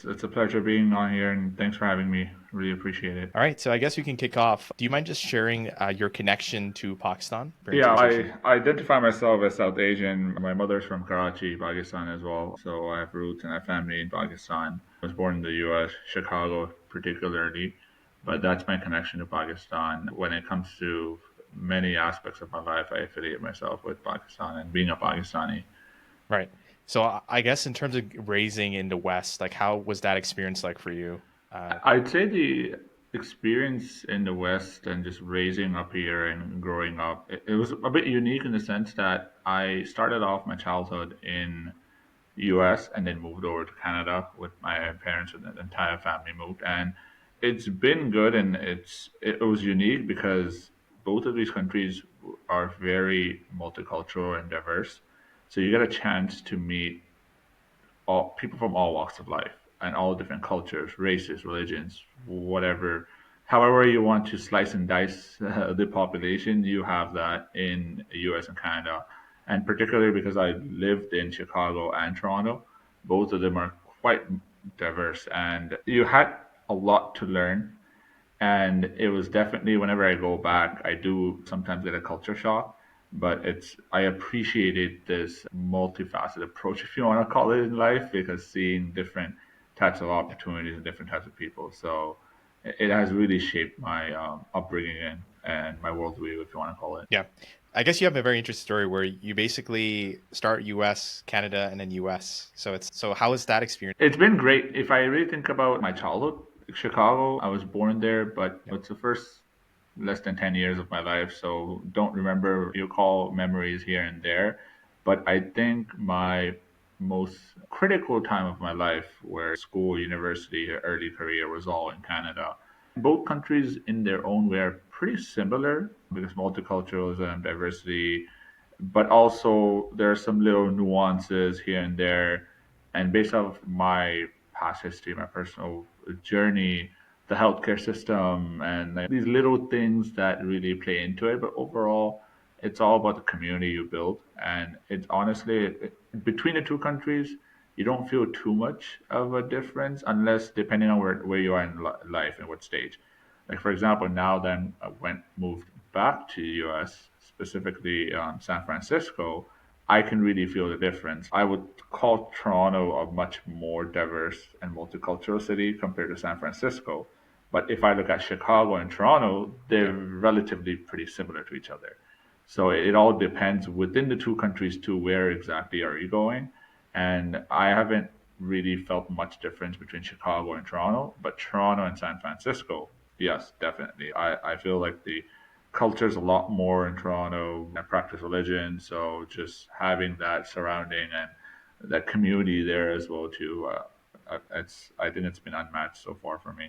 It's a pleasure being on here, and thanks for having me. Really appreciate it. All right, so I guess we can kick off. Do you mind just sharing your connection to Pakistan for Yeah, conversation? I identify myself as South Asian. My mother's from Karachi, Pakistan as well. So I have roots and I have family in Pakistan. I was born in the US, Chicago particularly, but that's my connection to Pakistan. When it comes to many aspects of my life, I affiliate myself with Pakistan and being a Pakistani. Right. So I guess in terms of raising in the West, like how was that experience like for you? I'd say the experience in the West and just raising up here and growing up, it was a bit unique in the sense that I started off my childhood in US and then moved over to Canada with my parents and the entire family moved. And it's been good and it was unique because both of these countries are very multicultural and diverse. So you get a chance to meet all people from all walks of life and all different cultures, races, religions, whatever. However you want to slice and dice the population, you have that in the U.S. and Canada, and particularly because I lived in Chicago and Toronto, both of them are quite diverse, and you had a lot to learn. And it was definitely whenever I go back, I do sometimes get a culture shock, but I appreciated this multifaceted approach, if you want to call it, in life, because seeing different types of opportunities and different types of people. So it has really shaped my upbringing and my worldview, if you want to call it. Yeah. I guess you have a very interesting story where you basically start US, Canada, and then US. So how was that experience? It's been great. If I really think about my childhood, Chicago, I was born there, but Yeah. it's the first less than 10 years of my life, so don't remember, you call memories here and there. But I think my most critical time of my life, where school, university, early career, was all in Canada. Both countries, in their own way, are pretty similar because multiculturalism, diversity, but also there are some little nuances here and there. And based off my past history, my personal journey, the healthcare system, and like, these little things that really play into it. But overall, it's all about the community you build. And it's honestly, between the two countries, you don't feel too much of a difference unless depending on where you are in life and what stage. Like for example, now then I went moved back to the U.S., specifically San Francisco. I can really feel the difference. I would call Toronto a much more diverse and multicultural city compared to San Francisco. But if I look at Chicago and Toronto, they're Yeah. relatively pretty similar to each other. So it all depends within the two countries too, where exactly are you going? And I haven't really felt much difference between Chicago and Toronto, but Toronto and San Francisco, yes, definitely. I feel like the culture's a lot more in Toronto. I practice religion, so just having that surrounding and that community there as well too. I think it's been unmatched so far for me.